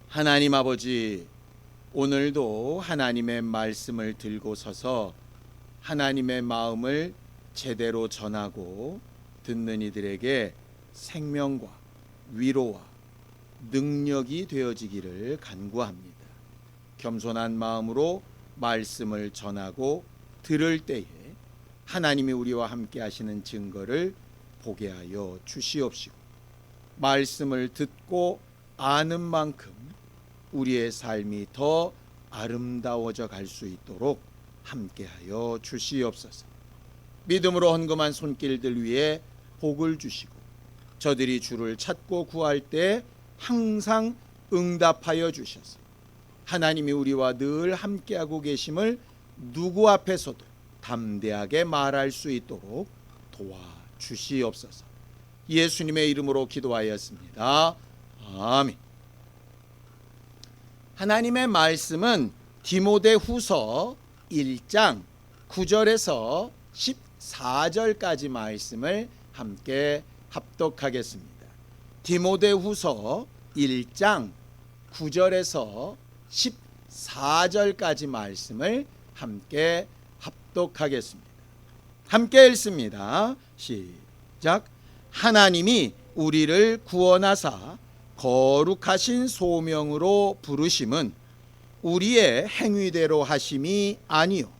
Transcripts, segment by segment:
하나님 아버지, 오늘도 하나님의 말씀을 들고 서서 하나님의 마음을 제대로 전하고 듣는 이들에게 생명과 위로와 능력이 되어지기를 간구합니다. 겸손한 마음으로 말씀을 전하고 들을 때에 하나님이 우리와 함께 하시는 증거를 보게 하여 주시옵시고, 말씀을 듣고 아는 만큼 우리의 삶이 더 아름다워져 갈 수 있도록 함께하여 주시옵소서. 믿음으로 헌금한 손길들 위에 복을 주시고, 저들이 주를 찾고 구할 때 항상 응답하여 주셔서 하나님이 우리와 늘 함께하고 계심을 누구 앞에서도 담대하게 말할 수 있도록 도와주시옵소서. 예수님의 이름으로 기도하였습니다. 아멘. 하나님의 말씀은 디모데후서 1장 9절에서 14절까지 말씀을 함께 합독하겠습니다. 디모데후서 1장 9절에서 14절까지 말씀을 함께 합독하겠습니다. 함께 읽습니다. 시작. 하나님이 우리를 구원하사 거룩하신 소명으로 부르심은 우리의 행위대로 하심이 아니요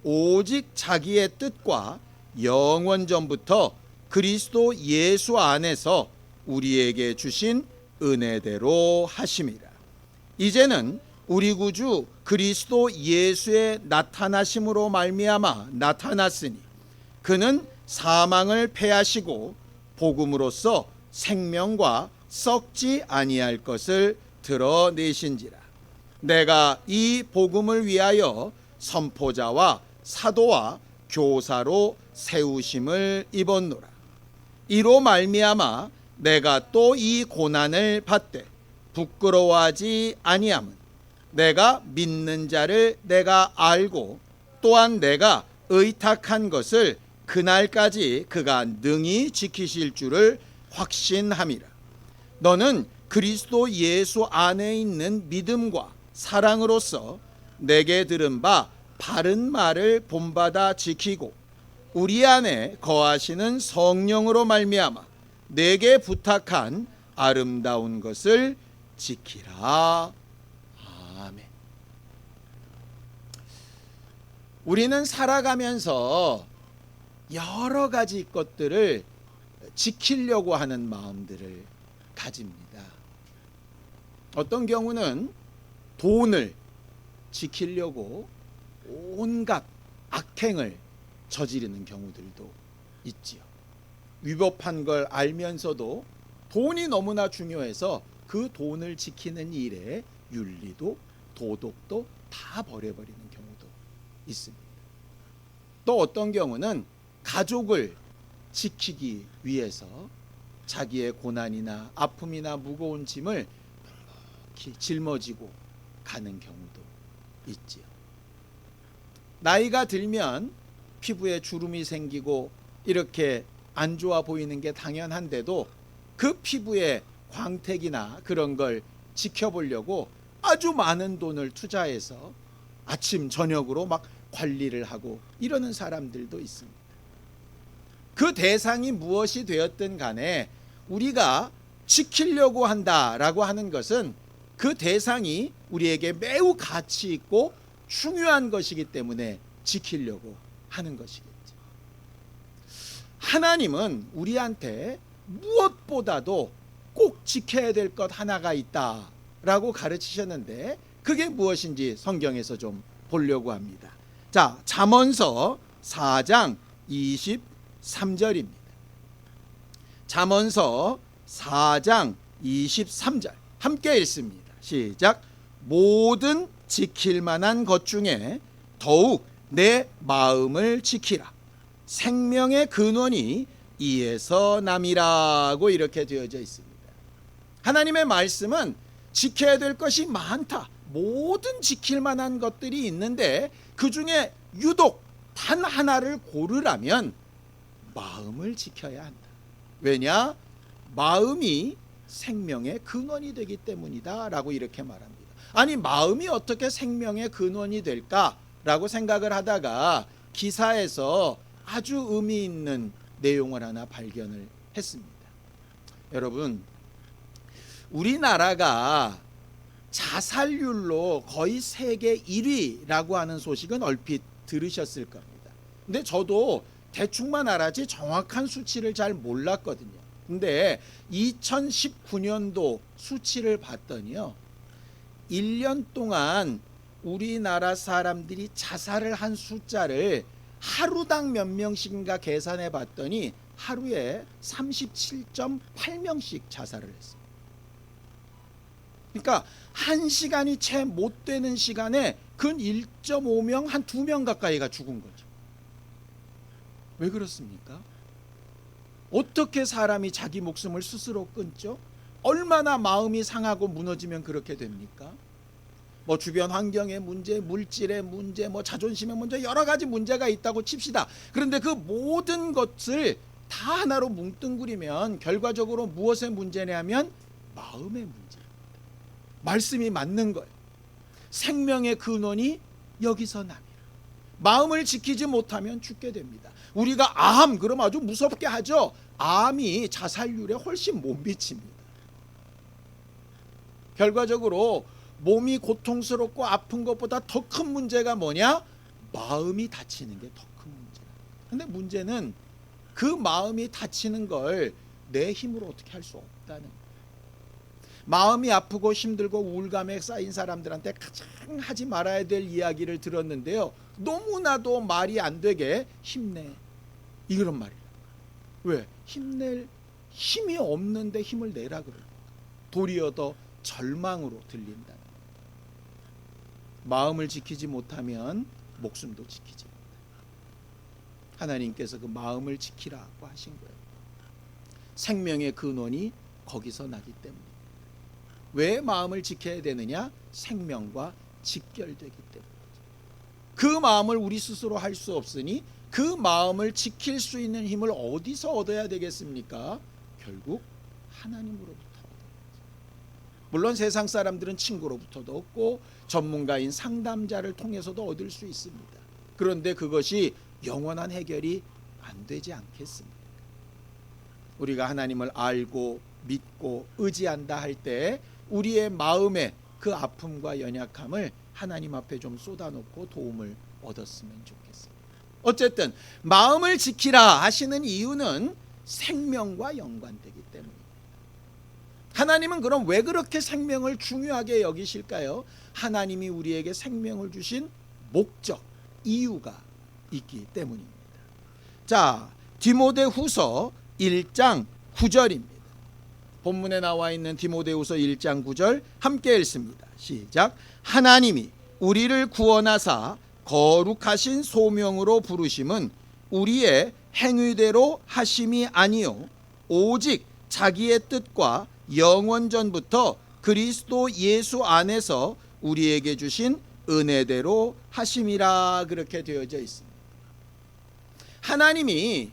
오직 자기의 뜻과 영원 전부터 그리스도 예수 안에서 우리에게 주신 은혜대로 하심이라. 이제는 우리 구주 그리스도 예수의 나타나심으로 말미암아 나타났으니 그는 사망을 패하시고 복음으로써 생명과 썩지 아니할 것을 드러내신지라. 내가 이 복음을 위하여 선포자와 사도와 교사로 세우심을 입었노라. 이로 말미암아 내가 또 이 고난을 받되 부끄러워하지 아니함은 내가 믿는 자를 내가 알고 또한 내가 의탁한 것을 그날까지 그가 능히 지키실 줄을 확신함이라. 너는 그리스도 예수 안에 있는 믿음과 사랑으로서 내게 들은 바 바른 말을 본받아 지키고 우리 안에 거하시는 성령으로 말미암아 내게 부탁한 아름다운 것을 지키라. 아멘. 우리는 살아가면서 여러 가지 것들을 지키려고 하는 마음들을 가집니다. 어떤 경우는 돈을 지키려고 온갖 악행을 저지르는 경우들도 있지요. 위법한 걸 알면서도 돈이 너무나 중요해서 그 돈을 지키는 일에 윤리도 도덕도 다 버려버리는 경우도 있습니다. 또 어떤 경우는 가족을 지키기 위해서 자기의 고난이나 아픔이나 무거운 짐을 묵묵히 짊어지고 가는 경우도 있지요. 나이가 들면 피부에 주름이 생기고 이렇게 안 좋아 보이는 게 당연한데도 그 피부에 광택이나 그런 걸 지켜보려고 아주 많은 돈을 투자해서 아침 저녁으로 막 관리를 하고 이러는 사람들도 있습니다. 그 대상이 무엇이 되었든 간에 우리가 지키려고 한다라고 하는 것은 그 대상이 우리에게 매우 가치 있고 중요한 것이기 때문에 지키려고 하는 것이겠죠. 하나님은 우리한테 무엇보다도 꼭 지켜야 될 것 하나가 있다라고 가르치셨는데 그게 무엇인지 성경에서 좀 보려고 합니다. 자, 잠언서 4장 23절입니다. 잠언서 4장 23절 함께 읽습니다. 시작. 모든 지킬 만한 것 중에 더욱 내 마음을 지키라. 생명의 근원이 이에서 남이라고 이렇게 되어져 있습니다. 하나님의 말씀은 지켜야 될 것이 많다. 모든 지킬 만한 것들이 있는데 그 중에 유독 단 하나를 고르라면 마음을 지켜야 한다. 왜냐? 마음이 생명의 근원이 되기 때문이다 라고 이렇게 말합니다. 아니, 마음이 어떻게 생명의 근원이 될까라고 생각을 하다가 기사에서 아주 의미 있는 내용을 하나 발견을 했습니다. 여러분, 우리나라가 자살률로 거의 세계 1위라고 하는 소식은 얼핏 들으셨을 겁니다. 근데 저도 대충만 알았지 정확한 수치를 잘 몰랐거든요. 근데 2019년도 수치를 봤더니요, 1년 동안 우리나라 사람들이 자살을 한 숫자를 하루당 몇 명씩인가 계산해 봤더니 하루에 37.8명씩 자살을 했어요. 그러니까 1시간이 채 못 되는 시간에 근 1.5명, 한 2명 가까이가 죽은 거죠. 왜 그렇습니까? 어떻게 사람이 자기 목숨을 스스로 끊죠? 얼마나 마음이 상하고 무너지면 그렇게 됩니까? 뭐 주변 환경의 문제, 물질의 문제, 뭐 자존심의 문제, 여러 가지 문제가 있다고 칩시다. 그런데 그 모든 것을 다 하나로 뭉뚱그리면 결과적으로 무엇의 문제냐면 마음의 문제. 말씀이 맞는 거예요. 생명의 근원이 여기서 납니다. 마음을 지키지 못하면 죽게 됩니다. 우리가 암 그러면 아주 무섭게 하죠. 암이 자살률에 훨씬 못 미칩니다. 결과적으로 몸이 고통스럽고 아픈 것보다 더 큰 문제가 뭐냐? 마음이 다치는 게 더 큰 문제예요. 근데 문제는 그 마음이 다치는 걸 내 힘으로 어떻게 할 수 없다는 거예요. 마음이 아프고 힘들고 우울감에 쌓인 사람들한테 가장 하지 말아야 될 이야기를 들었는데요, 너무나도 말이 안 되게 힘내, 이런 말이에요. 왜? 힘낼 힘이 없는데 힘을 내라 그래요. 도리어 더 절망으로 들린다. 마음을 지키지 못하면 목숨도 지키지 못해. 하나님께서 그 마음을 지키라고 하신 거예요. 생명의 근원이 거기서 나기 때문에. 왜 마음을 지켜야 되느냐? 생명과 직결되기 때문에. 그 마음을 우리 스스로 할 수 없으니 그 마음을 지킬 수 있는 힘을 어디서 얻어야 되겠습니까? 결국 하나님으로부터. 물론 세상 사람들은 친구로부터도 얻고 전문가인 상담자를 통해서도 얻을 수 있습니다. 그런데 그것이 영원한 해결이 안 되지 않겠습니까? 우리가 하나님을 알고 믿고 의지한다 할 때 우리의 마음에 그 아픔과 연약함을 하나님 앞에 좀 쏟아놓고 도움을 얻었으면 좋겠습니다. 어쨌든 마음을 지키라 하시는 이유는 생명과 연관되기 때문입니다. 하나님은 그럼 왜 그렇게 생명을 중요하게 여기실까요? 하나님이 우리에게 생명을 주신 목적, 이유가 있기 때문입니다. 자, 디모데후서 1장 9절입니다. 본문에 나와 있는 디모데후서 1장 9절 함께 읽습니다. 시작. 하나님이 우리를 구원하사 거룩하신 소명으로 부르심은 우리의 행위대로 하심이 아니요 오직 자기의 뜻과 영원전부터 그리스도 예수 안에서 우리에게 주신 은혜대로 하심이라 그렇게 되어져 있습니다. 하나님이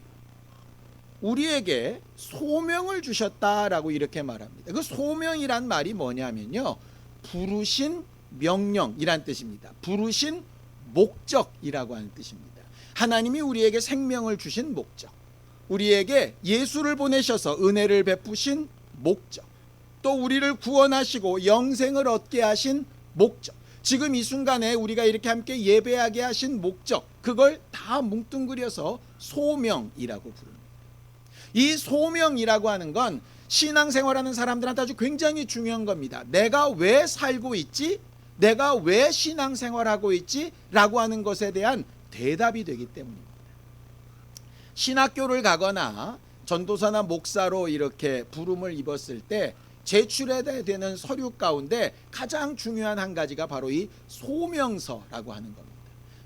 우리에게 소명을 주셨다라고 이렇게 말합니다. 그 소명이란 말이 뭐냐면요, 부르신 명령이란 뜻입니다. 부르신 목적이라고 하는 뜻입니다. 하나님이 우리에게 생명을 주신 목적, 우리에게 예수를 보내셔서 은혜를 베푸신 목적, 또 우리를 구원하시고 영생을 얻게 하신 목적, 지금 이 순간에 우리가 이렇게 함께 예배하게 하신 목적, 그걸 다 뭉뚱그려서 소명이라고 부릅니다. 이 소명이라고 하는 건 신앙생활하는 사람들한테 아주 굉장히 중요한 겁니다. 내가 왜 살고 있지? 내가 왜 신앙생활하고 있지? 라고 하는 것에 대한 대답이 되기 때문입니다. 신학교를 가거나 전도사나 목사로 이렇게 부름을 입었을 때 제출해야 되는 서류 가운데 가장 중요한 한 가지가 바로 이 소명서라고 하는 겁니다.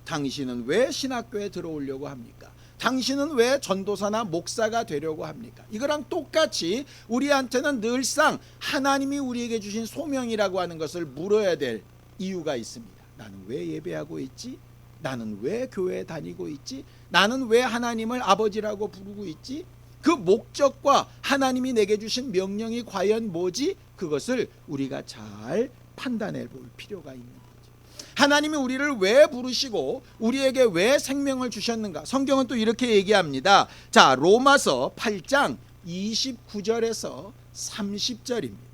당신은 왜 신학교에 들어오려고 합니까? 당신은 왜 전도사나 목사가 되려고 합니까? 이거랑 똑같이 우리한테는 늘상 하나님이 우리에게 주신 소명이라고 하는 것을 물어야 될 이유가 있습니다. 나는 왜 예배하고 있지? 나는 왜 교회에 다니고 있지? 나는 왜 하나님을 아버지라고 부르고 있지? 그 목적과 하나님이 내게 주신 명령이 과연 뭐지? 그것을 우리가 잘 판단해 볼 필요가 있는 거죠. 하나님이 우리를 왜 부르시고 우리에게 왜 생명을 주셨는가? 성경은 또 이렇게 얘기합니다. 자, 로마서 8장 29절에서 30절입니다.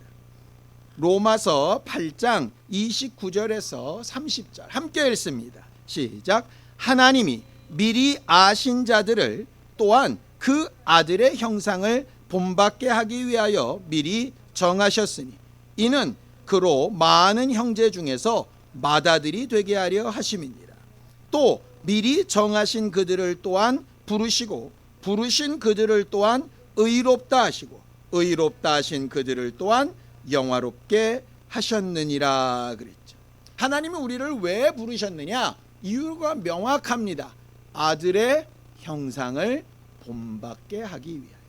로마서 8장 29절에서 30절 함께 읽습니다. 시작. 하나님이 미리 아신 자들을 또한 그 아들의 형상을 본받게 하기 위하여 미리 정하셨으니 이는 그로 많은 형제 중에서 맏아들이 되게 하려 하심이니라. 또 미리 정하신 그들을 또한 부르시고 부르신 그들을 또한 의롭다 하시고 의롭다 하신 그들을 또한 영화롭게 하셨느니라 그랬죠. 하나님은 우리를 왜 부르셨느냐? 이유가 명확합니다. 아들의 형상을 본받게 하기 위하여.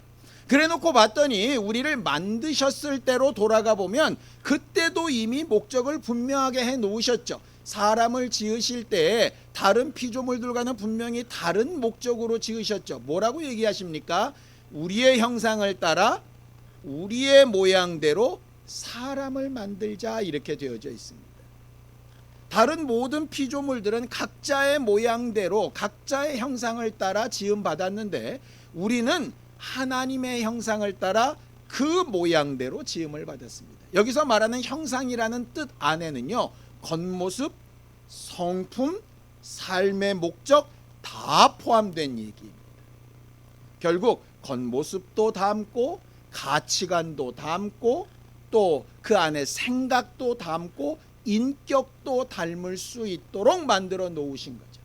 그래놓고 봤더니 우리를 만드셨을 때로 돌아가 보면 그때도 이미 목적을 분명하게 해놓으셨죠. 사람을 지으실 때 다른 피조물들과는 분명히 다른 목적으로 지으셨죠. 뭐라고 얘기하십니까? 우리의 형상을 따라 우리의 모양대로 사람을 만들자 이렇게 되어져 있습니다. 다른 모든 피조물들은 각자의 모양대로 각자의 형상을 따라 지음받았는데 우리는 하나님의 형상을 따라 그 모양대로 지음을 받았습니다. 여기서 말하는 형상이라는 뜻 안에는요, 겉모습, 성품, 삶의 목적 다 포함된 얘기입니다. 결국 겉모습도 담고 가치관도 담고 또 그 안에 생각도 담고 인격도 닮을 수 있도록 만들어 놓으신 거죠.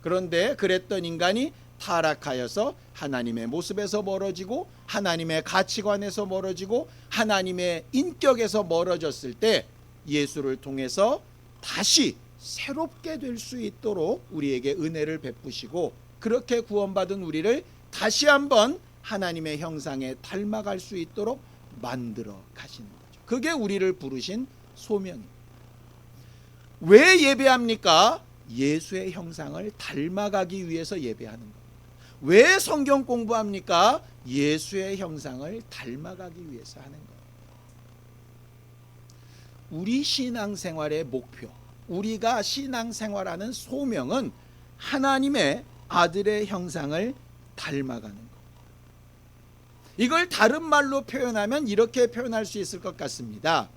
그런데 그랬던 인간이 타락하여서 하나님의 모습에서 멀어지고 하나님의 가치관에서 멀어지고 하나님의 인격에서 멀어졌을 때 예수를 통해서 다시 새롭게 될 수 있도록 우리에게 은혜를 베푸시고 그렇게 구원받은 우리를 다시 한번 하나님의 형상에 닮아갈 수 있도록 만들어 가시는 거죠. 그게 우리를 부르신 소명입니다. 왜 예배합니까? 예수의 형상을 닮아가기 위해서 예배하는 겁니다. 왜 성경 공부합니까? 예수의 형상을 닮아가기 위해서 하는 거예요. 우리 신앙생활의 목표, 우리가 신앙생활하는 소명은 하나님의 아들의 형상을 닮아가는 것. 이걸 다른 말로 표현하면 이렇게 표현할 수 있을 것 같습니다.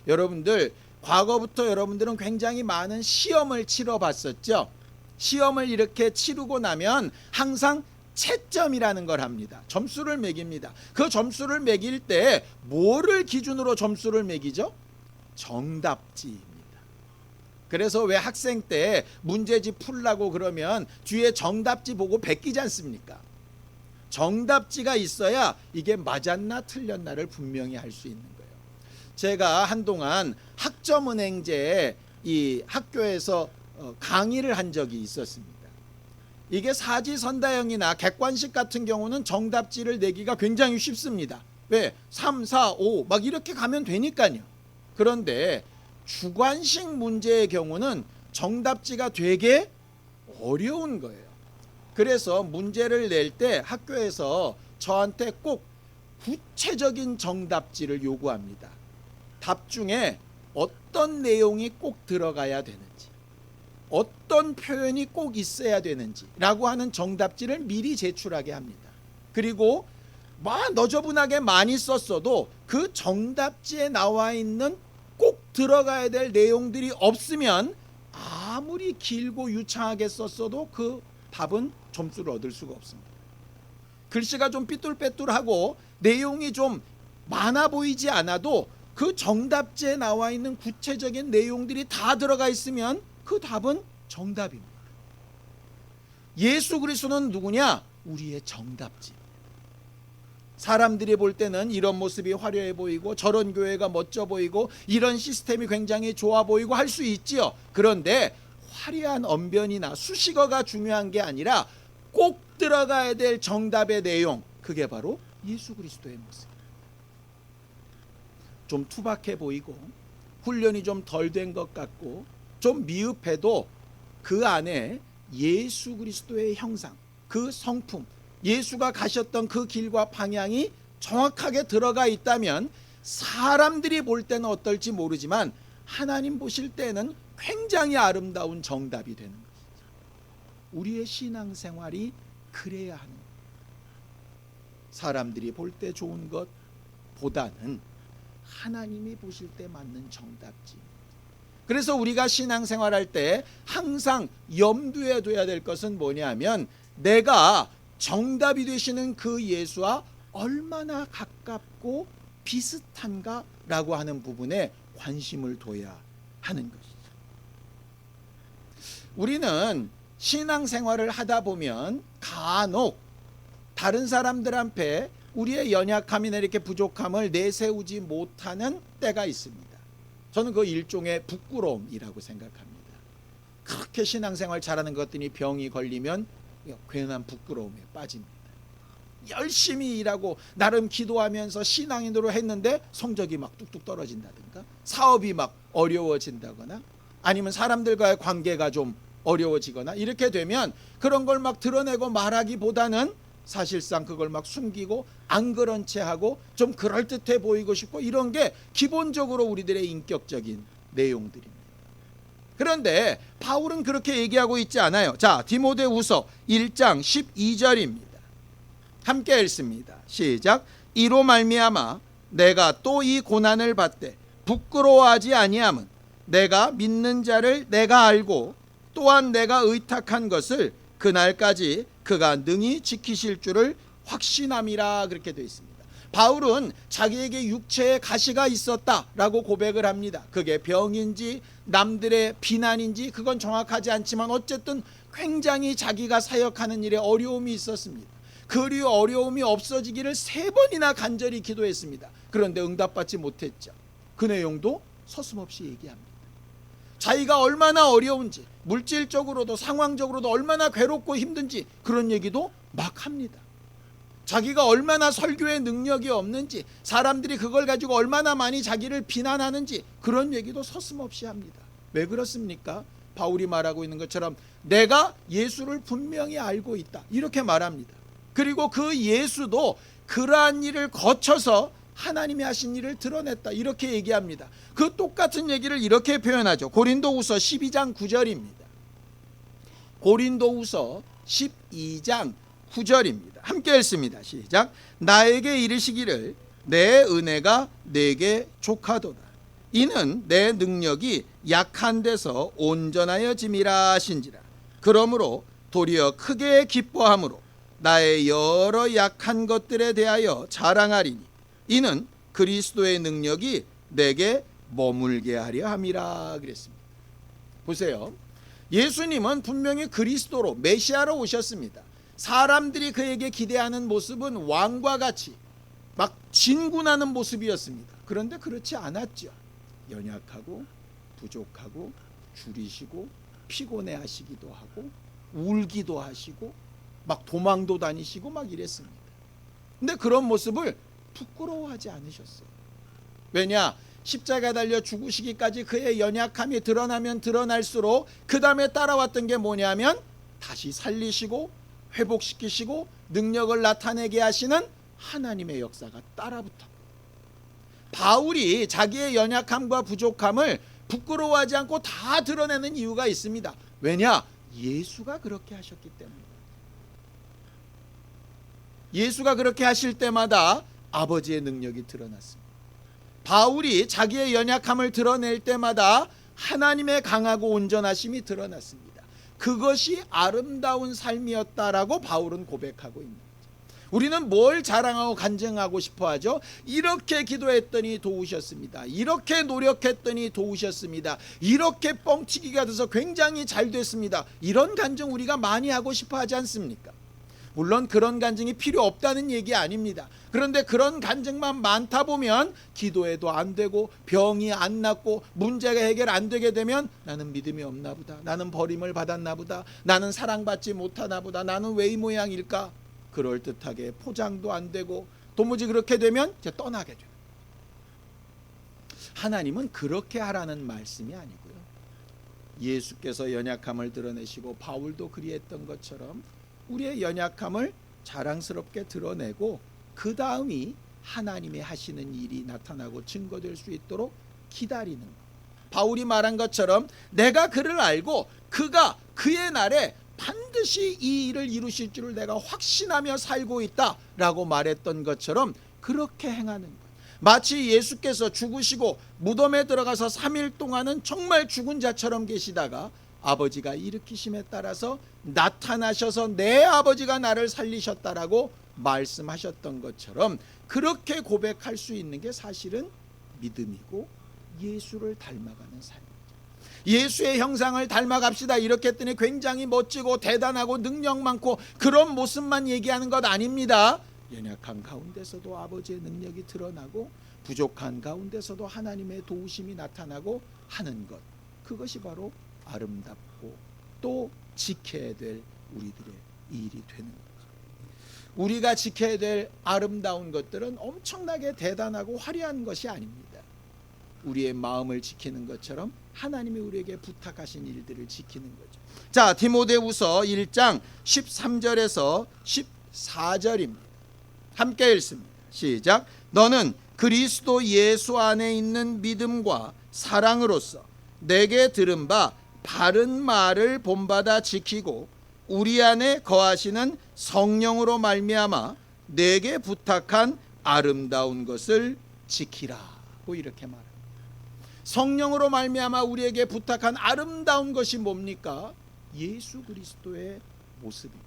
여러분들 과거부터 여러분들은 굉장히 많은 시험을 치러 봤었죠. 시험을 이렇게 치르고 나면 항상 채점이라는 걸 합니다. 점수를 매깁니다. 그 점수를 매길 때 뭐를 기준으로 점수를 매기죠? 정답지입니다. 그래서 왜 학생 때 문제집 풀라고 그러면 뒤에 정답지 보고 베끼지 않습니까? 정답지가 있어야 이게 맞았나 틀렸나를 분명히 할 수 있는 거예요. 제가 한동안 학점은행제 이 학교에서 강의를 한 적이 있었습니다. 이게 사지선다형이나 객관식 같은 경우는 정답지를 내기가 굉장히 쉽습니다. 왜? 3, 4, 5 막 이렇게 가면 되니까요. 그런데 주관식 문제의 경우는 정답지가 되게 어려운 거예요. 그래서 문제를 낼 때 학교에서 저한테 꼭 구체적인 정답지를 요구합니다. 답 중에 어떤 내용이 꼭 들어가야 되는지, 어떤 표현이 꼭 있어야 되는지 라고 하는 정답지를 미리 제출하게 합니다. 그리고 너저분하게 많이 썼어도 그 정답지에 나와 있는 꼭 들어가야 될 내용들이 없으면 아무리 길고 유창하게 썼어도 그 답은 점수를 얻을 수가 없습니다. 글씨가 좀 삐뚤빼뚤하고 내용이 좀 많아 보이지 않아도 그 정답지에 나와 있는 구체적인 내용들이 다 들어가 있으면 그 답은 정답입니다. 예수 그리스도는 누구냐? 우리의 정답지. 사람들이 볼 때는 이런 모습이 화려해 보이고 저런 교회가 멋져 보이고 이런 시스템이 굉장히 좋아 보이고 할 수 있지요. 그런데 화려한 언변이나 수식어가 중요한 게 아니라 꼭 들어가야 될 정답의 내용, 그게 바로 예수 그리스도의 모습. 좀 투박해 보이고 훈련이 좀 덜 된 것 같고 좀 미흡해도 그 안에 예수 그리스도의 형상, 그 성품, 예수가 가셨던 그 길과 방향이 정확하게 들어가 있다면 사람들이 볼 때는 어떨지 모르지만 하나님 보실 때는 굉장히 아름다운 정답이 되는 것이죠. 우리의 신앙생활이 그래야 하는 거예요. 사람들이 볼 때 좋은 것보다는 하나님이 보실 때 맞는 정답지. 그래서 우리가 신앙생활할 때 항상 염두에 둬야 될 것은 뭐냐면 내가 정답이 되시는 그 예수와 얼마나 가깝고 비슷한가라고 하는 부분에 관심을 둬야 하는 것이죠. 우리는 신앙생활을 하다 보면 간혹 다른 사람들 앞에 우리의 연약함이나 이렇게 부족함을 내세우지 못하는 때가 있습니다. 저는 그 일종의 부끄러움이라고 생각합니다. 그렇게 신앙생활 잘하는 것들이 병이 걸리면 괜한 부끄러움에 빠집니다. 열심히 일하고 나름 기도하면서 신앙인으로 했는데 성적이 막 뚝뚝 떨어진다든가 사업이 막 어려워진다거나 아니면 사람들과의 관계가 좀 어려워지거나 이렇게 되면 그런 걸 막 드러내고 말하기보다는 사실상 그걸 막 숨기고 안 그런 채 하고 좀 그럴듯해 보이고 싶고 이런 게 기본적으로 우리들의 인격적인 내용들입니다. 그런데 바울은 그렇게 얘기하고 있지 않아요. 자, 디모데후서 1장 12절입니다. 함께 읽습니다. 시작. 이로 말미암아 내가 또 이 고난을 받되 부끄러워하지 아니함은 내가 믿는 자를 내가 알고 또한 내가 의탁한 것을 그날까지 그가 능히 지키실 줄을 확신함이라 그렇게 되어 있습니다. 바울은 자기에게 육체의 가시가 있었다라고 고백을 합니다. 그게 병인지 남들의 비난인지 그건 정확하지 않지만 어쨌든 굉장히 자기가 사역하는 일에 어려움이 있었습니다. 그 어려움이 없어지기를 3번이나 간절히 기도했습니다. 그런데 응답받지 못했죠. 그 내용도 서슴없이 얘기합니다. 자기가 얼마나 어려운지 물질적으로도 상황적으로도 얼마나 괴롭고 힘든지 그런 얘기도 막 합니다. 자기가 얼마나 설교의 능력이 없는지 사람들이 그걸 가지고 얼마나 많이 자기를 비난하는지 그런 얘기도 서슴없이 합니다. 왜 그렇습니까? 바울이 말하고 있는 것처럼 내가 예수를 분명히 알고 있다 이렇게 말합니다. 그리고 그 예수도 그러한 일을 거쳐서 하나님이 하신 일을 드러냈다 이렇게 얘기합니다. 그 똑같은 얘기를 이렇게 표현하죠. 고린도후서 12장 9절입니다. 고린도후서 12장 9절입니다. 함께 읽습니다. 시작. 나에게 이르시기를 내 은혜가 내게 족하도다. 이는 내 능력이 약한 데서 온전하여짐이라 하신지라. 그러므로 도리어 크게 기뻐함으로 나의 여러 약한 것들에 대하여 자랑하리니 이는 그리스도의 능력이 내게 머물게 하려 함이라 그랬습니다. 보세요. 예수님은 분명히 그리스도로 메시아로 오셨습니다. 사람들이 그에게 기대하는 모습은 왕과 같이 막 진군하는 모습이었습니다. 그런데 그렇지 않았죠. 연약하고 부족하고 줄이시고 피곤해 하시기도 하고 울기도 하시고 막 도망도 다니시고 막 이랬습니다. 근데 그런 모습을 부끄러워하지 않으셨어요. 왜냐? 십자가에 달려 죽으시기까지 그의 연약함이 드러나면 드러날수록 그 다음에 따라왔던 게 뭐냐면 다시 살리시고 회복시키시고 능력을 나타내게 하시는 하나님의 역사가 따라붙어. 바울이 자기의 연약함과 부족함을 부끄러워하지 않고 다 드러내는 이유가 있습니다. 왜냐? 예수가 그렇게 하셨기 때문입니다. 예수가 그렇게 하실 때마다 아버지의 능력이 드러났습니다. 바울이 자기의 연약함을 드러낼 때마다 하나님의 강하고 온전하심이 드러났습니다. 그것이 아름다운 삶이었다라고 바울은 고백하고 있는 거죠. 우리는 뭘 자랑하고 간증하고 싶어 하죠? 이렇게 기도했더니 도우셨습니다. 이렇게 노력했더니 도우셨습니다. 이렇게 뻥치기가 돼서 굉장히 잘 됐습니다. 이런 간증 우리가 많이 하고 싶어 하지 않습니까? 물론 그런 간증이 필요 없다는 얘기 아닙니다. 그런데 그런 간증만 많다 보면 기도해도 안 되고 병이 안 낫고 문제가 해결 안 되게 되면 나는 믿음이 없나 보다. 나는 버림을 받았나 보다. 나는 사랑받지 못하나 보다. 나는 왜 이 모양일까? 그럴듯하게 포장도 안 되고 도무지 그렇게 되면 이제 떠나게 돼요. 하나님은 그렇게 하라는 말씀이 아니고요. 예수께서 연약함을 드러내시고 바울도 그리했던 것처럼 우리의 연약함을 자랑스럽게 드러내고 그 다음이 하나님의 하시는 일이 나타나고 증거될 수 있도록 기다리는 것. 바울이 말한 것처럼 내가 그를 알고 그가 그의 날에 반드시 이 일을 이루실 줄을 내가 확신하며 살고 있다라고 말했던 것처럼 그렇게 행하는 것. 마치 예수께서 죽으시고 무덤에 들어가서 3일 동안은 정말 죽은 자처럼 계시다가 아버지가 일으키심에 따라서 나타나셔서 내 아버지가 나를 살리셨다라고 말씀하셨던 것처럼 그렇게 고백할 수 있는 게 사실은 믿음이고 예수를 닮아가는 삶입니다. 예수의 형상을 닮아갑시다 이렇게 했더니 굉장히 멋지고 대단하고 능력 많고 그런 모습만 얘기하는 것 아닙니다. 연약한 가운데서도 아버지의 능력이 드러나고 부족한 가운데서도 하나님의 도우심이 나타나고 하는 것, 그것이 바로 아름답고 또 지켜야 될 우리들의 일이 되는 거죠. 우리가 지켜야 될 아름다운 것들은 엄청나게 대단하고 화려한 것이 아닙니다. 우리의 마음을 지키는 것처럼 하나님이 우리에게 부탁하신 일들을 지키는 거죠. 자, 디모데후서 1장 13절에서 14절입니다. 함께 읽습니다. 시작. 너는 그리스도 예수 안에 있는 믿음과 사랑으로서 내게 들은 바 바른 말을 본받아 지키고 우리 안에 거하시는 성령으로 말미암아 내게 부탁한 아름다운 것을 지키라고 이렇게 말합니다. 성령으로 말미암아 우리에게 부탁한 아름다운 것이 뭡니까? 예수 그리스도의 모습입니다.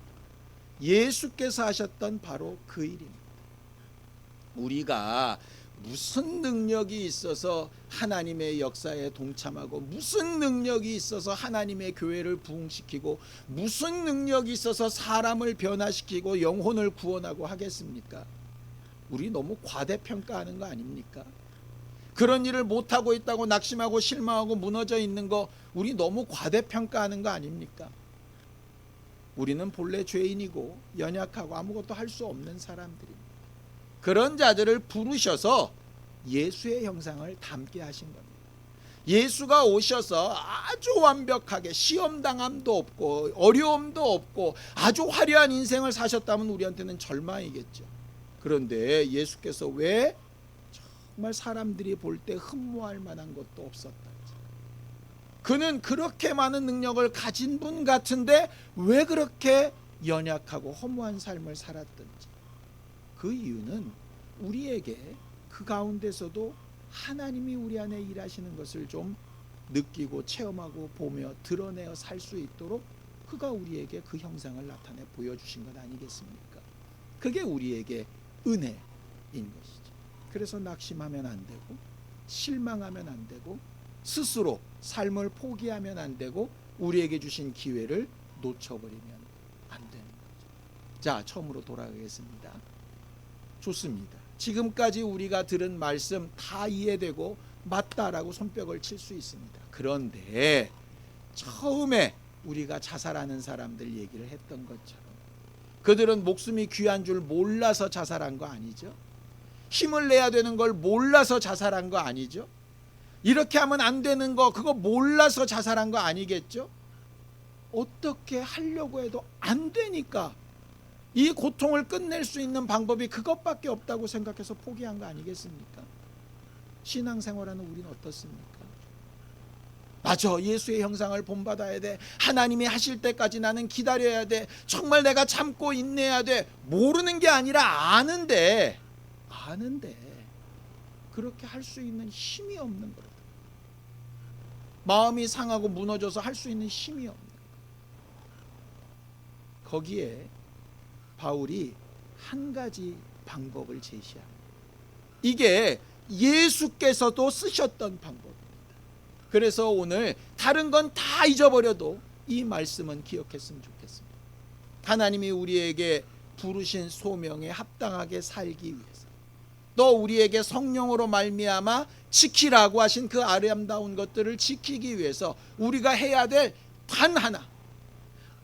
예수께서 하셨던 바로 그 일입니다. 우리가 무슨 능력이 있어서 하나님의 역사에 동참하고 무슨 능력이 있어서 하나님의 교회를 부흥시키고 무슨 능력이 있어서 사람을 변화시키고 영혼을 구원하고 하겠습니까? 우리 너무 과대평가하는 거 아닙니까? 그런 일을 못하고 있다고 낙심하고 실망하고 무너져 있는 거 우리 너무 과대평가하는 거 아닙니까? 우리는 본래 죄인이고 연약하고 아무것도 할 수 없는 사람들입니다. 그런 자들을 부르셔서 예수의 형상을 닮게 하신 겁니다. 예수가 오셔서 아주 완벽하게 시험당함도 없고 어려움도 없고 아주 화려한 인생을 사셨다면 우리한테는 절망이겠죠. 그런데 예수께서 왜 정말 사람들이 볼 때 흠모할 만한 것도 없었다. 그는 그렇게 많은 능력을 가진 분 같은데 왜 그렇게 연약하고 허무한 삶을 살았던지. 그 이유는 우리에게 그 가운데서도 하나님이 우리 안에 일하시는 것을 좀 느끼고 체험하고 보며 드러내어 살 수 있도록 그가 우리에게 그 형상을 나타내 보여주신 것 아니겠습니까? 그게 우리에게 은혜인 것이죠. 그래서 낙심하면 안 되고 실망하면 안 되고 스스로 삶을 포기하면 안 되고 우리에게 주신 기회를 놓쳐버리면 안 되는 거죠. 자, 처음으로 돌아가겠습니다. 좋습니다. 지금까지 우리가 들은 말씀 다 이해되고 맞다라고 손뼉을 칠 수 있습니다. 그런데 처음에 우리가 자살하는 사람들 얘기를 했던 것처럼 그들은 목숨이 귀한 줄 몰라서 자살한 거 아니죠? 힘을 내야 되는 걸 몰라서 자살한 거 아니죠? 이렇게 하면 안 되는 거 그거 몰라서 자살한 거 아니겠죠? 어떻게 하려고 해도 안 되니까 이 고통을 끝낼 수 있는 방법이 그것밖에 없다고 생각해서 포기한 거 아니겠습니까? 신앙생활하는 우리는 어떻습니까? 맞아, 예수의 형상을 본받아야 돼. 하나님이 하실 때까지 나는 기다려야 돼. 정말 내가 참고 인내해야 돼. 모르는 게 아니라 아는데 그렇게 할 수 있는 힘이 없는 거다. 마음이 상하고 무너져서 할 수 있는 힘이 없는 거다. 거기에 바울이 한 가지 방법을 제시합니다. 이게 예수께서도 쓰셨던 방법입니다. 그래서 오늘 다른 건 다 잊어버려도 이 말씀은 기억했으면 좋겠습니다. 하나님이 우리에게 부르신 소명에 합당하게 살기 위해서 또 우리에게 성령으로 말미암아 지키라고 하신 그 아름다운 것들을 지키기 위해서 우리가 해야 될 단 하나,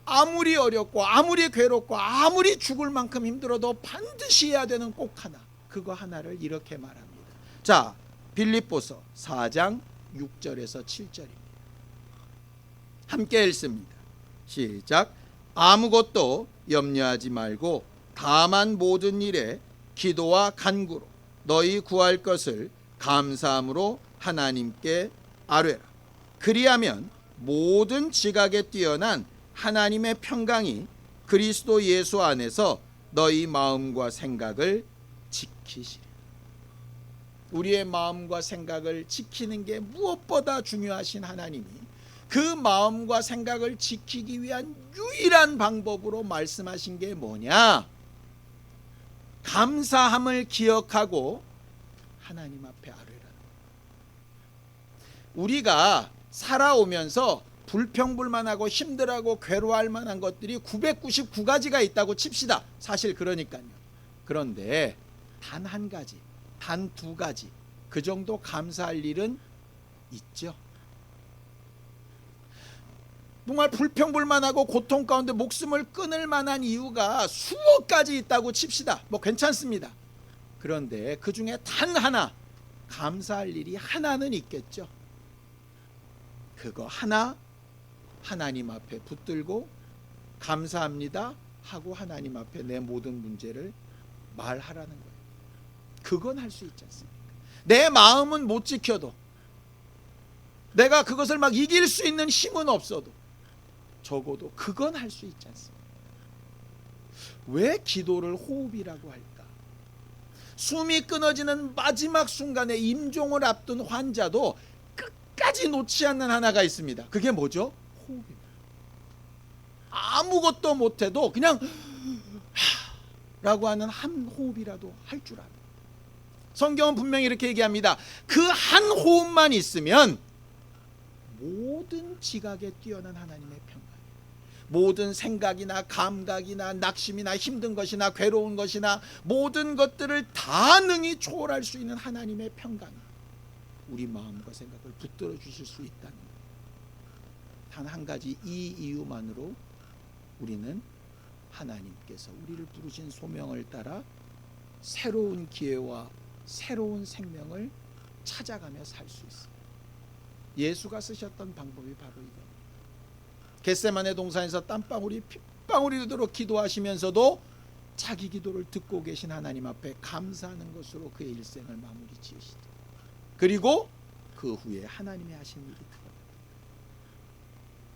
아무리 어렵고 아무리 괴롭고 아무리 죽을 만큼 힘들어도 반드시 해야 되는 꼭 하나, 그거 하나를 이렇게 말합니다. 자, 빌립보서 4장 6절에서 7절입니다. 함께 읽습니다. 시작. 아무것도 염려하지 말고 다만 모든 일에 기도와 간구로 너희 구할 것을 감사함으로 하나님께 아뢰라. 그리하면 모든 지각에 뛰어난 하나님의 평강이 그리스도 예수 안에서 너희 마음과 생각을 지키시리라. 우리의 마음과 생각을 지키는 게 무엇보다 중요하신 하나님이 그 마음과 생각을 지키기 위한 유일한 방법으로 말씀하신 게 뭐냐? 감사함을 기억하고 하나님 앞에 아뢰라. 우리가 살아오면서 불평불만하고 힘들어하고 괴로워할 만한 것들이 999가지가 있다고 칩시다. 사실 그러니까요. 그런데 단 한 가지, 단 두 가지 그 정도 감사할 일은 있죠. 정말 불평불만하고 고통 가운데 목숨을 끊을 만한 이유가 수억 가지 있다고 칩시다. 뭐 괜찮습니다. 그런데 그 중에 단 하나 감사할 일이 하나는 있겠죠. 그거 하나 하나님 앞에 붙들고 감사합니다 하고 하나님 앞에 내 모든 문제를 말하라는 거예요. 그건 할 수 있지 않습니까? 내 마음은 못 지켜도, 내가 그것을 막 이길 수 있는 힘은 없어도 적어도 그건 할 수 있지 않습니까? 왜 기도를 호흡이라고 할까? 숨이 끊어지는 마지막 순간에 임종을 앞둔 환자도 끝까지 놓지 않는 하나가 있습니다. 그게 뭐죠? 호흡입니다. 아무것도 못해도 그냥 라고 하는 한 호흡이라도 할 줄 압니다. 성경은 분명히 이렇게 얘기합니다. 그 한 호흡만 있으면 모든 지각에 뛰어난 하나님의 평강, 모든 생각이나 감각이나 낙심이나 힘든 것이나 괴로운 것이나 모든 것들을 다 능히 초월할 수 있는 하나님의 평강이 우리 마음과 생각을 붙들어 주실 수 있다는 것. 단 한 가지 이 이유만으로 우리는 하나님께서 우리를 부르신 소명을 따라 새로운 기회와 새로운 생명을 찾아가며 살 수 있습니다. 예수가 쓰셨던 방법이 바로 이겁니다. 겟세마네 동산에서 땀방울이 핏방울이 되도록 기도하시면서도 자기 기도를 듣고 계신 하나님 앞에 감사하는 것으로 그의 일생을 마무리 지으시죠. 그리고 그 후에 하나님이 하신 일이 그겁니다.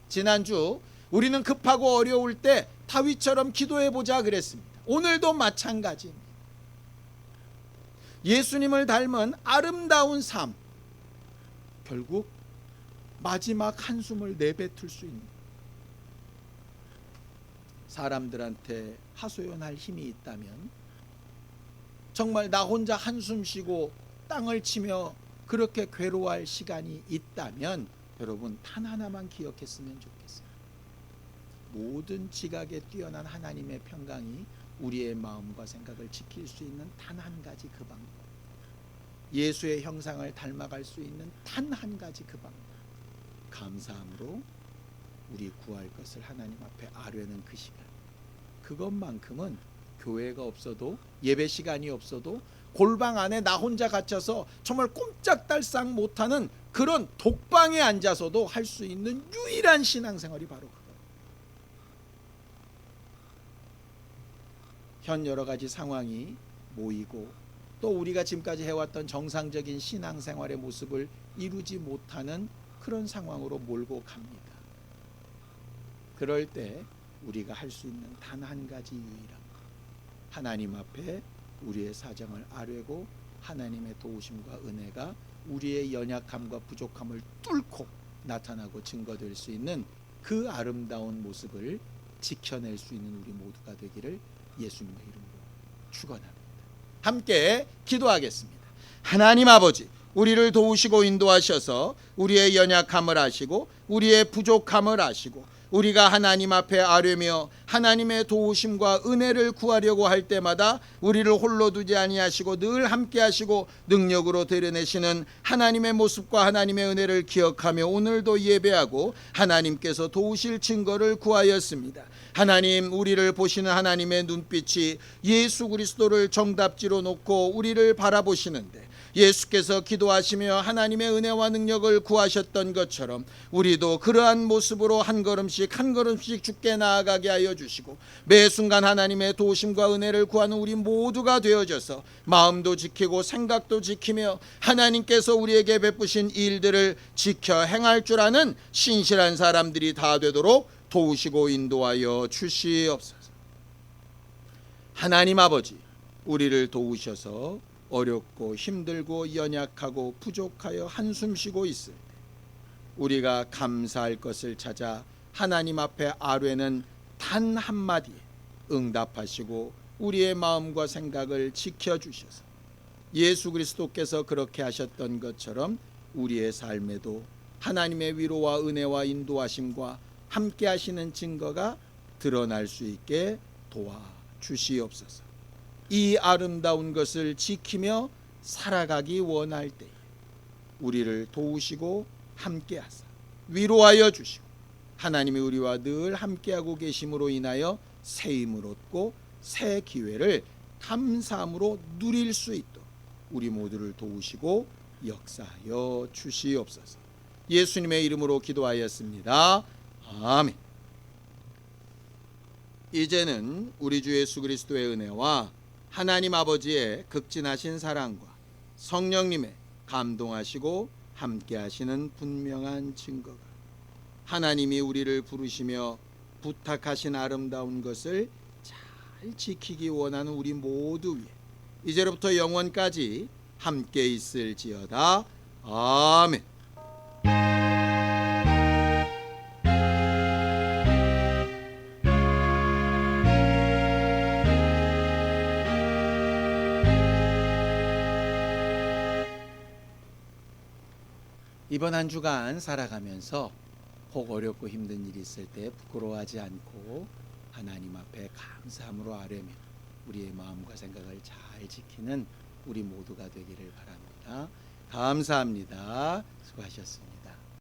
지난주 우리는 급하고 어려울 때 다윗처럼 기도해보자 그랬습니다. 오늘도 마찬가지입니다. 예수님을 닮은 아름다운 삶, 결국 마지막 한숨을 내뱉을 수 있는, 사람들한테 하소연할 힘이 있다면, 정말 나 혼자 한숨 쉬고 땅을 치며 그렇게 괴로워할 시간이 있다면 여러분 단 하나만 기억했으면 좋겠어요. 모든 지각에 뛰어난 하나님의 평강이 우리의 마음과 생각을 지킬 수 있는 단 한 가지 그 방법, 예수의 형상을 닮아갈 수 있는 단 한 가지 그 방법, 감사함으로 우리 구할 것을 하나님 앞에 아뢰는 그 시간, 그것만큼은 교회가 없어도, 예배 시간이 없어도, 골방 안에 나 혼자 갇혀서 정말 꼼짝달싹 못하는 그런 독방에 앉아서도 할 수 있는 유일한 신앙생활이 바로 그거예요. 현 여러 가지 상황이 모이고 또 우리가 지금까지 해왔던 정상적인 신앙생활의 모습을 이루지 못하는 그런 상황으로 몰고 갑니다. 그럴 때 우리가 할 수 있는 단 한 가지 유일한, 하나님 앞에 우리의 사정을 아뢰고 하나님의 도우심과 은혜가 우리의 연약함과 부족함을 뚫고 나타나고 증거될 수 있는 그 아름다운 모습을 지켜낼 수 있는 우리 모두가 되기를 예수님의 이름으로 축원합니다. 함께 기도하겠습니다. 하나님 아버지, 우리를 도우시고 인도하셔서 우리의 연약함을 아시고 우리의 부족함을 아시고 우리가 하나님 앞에 아뢰며 하나님의 도우심과 은혜를 구하려고 할 때마다 우리를 홀로 두지 아니하시고 늘 함께 하시고 능력으로 드러내시는 하나님의 모습과 하나님의 은혜를 기억하며 오늘도 예배하고 하나님께서 도우실 증거를 구하였습니다. 하나님, 우리를 보시는 하나님의 눈빛이 예수 그리스도를 정답지로 놓고 우리를 바라보시는데 예수께서 기도하시며 하나님의 은혜와 능력을 구하셨던 것처럼 우리도 그러한 모습으로 한 걸음씩 한 걸음씩 주께 나아가게 하여 주시고, 매 순간 하나님의 도우심과 은혜를 구하는 우리 모두가 되어져서 마음도 지키고 생각도 지키며 하나님께서 우리에게 베푸신 일들을 지켜 행할 줄 아는 신실한 사람들이 다 되도록 도우시고 인도하여 주시옵소서. 하나님 아버지, 우리를 도우셔서 어렵고 힘들고 연약하고 부족하여 한숨 쉬고 있을 때 우리가 감사할 것을 찾아 하나님 앞에 아뢰는 단 한마디에 응답하시고 우리의 마음과 생각을 지켜주셔서 예수 그리스도께서 그렇게 하셨던 것처럼 우리의 삶에도 하나님의 위로와 은혜와 인도하심과 함께 하시는 증거가 드러날 수 있게 도와주시옵소서. 이 아름다운 것을 지키며 살아가기 원할 때에 우리를 도우시고 함께하사 위로하여 주시고 하나님이 우리와 늘 함께하고 계심으로 인하여 새 힘을 얻고 새 기회를 감사함으로 누릴 수 있도록 우리 모두를 도우시고 역사하여 주시옵소서. 예수님의 이름으로 기도하였습니다. 아멘. 이제는 우리 주 예수 그리스도의 은혜와 하나님 아버지의 극진하신 사랑과 성령님의 감동하시고 함께하시는 분명한 증거가 하나님이 우리를 부르시며 부탁하신 아름다운 것을 잘 지키기 원하는 우리 모두 위에 이제로부터 영원까지 함께 있을지어다. 아멘. 이번 한 주간 살아가면서 혹 어렵고 힘든 일이 있을 때 부끄러워하지 않고 하나님 앞에 감사함으로 아뢰며 우리의 마음과 생각을 잘 지키는 우리 모두가 되기를 바랍니다. 감사합니다. 수고하셨습니다.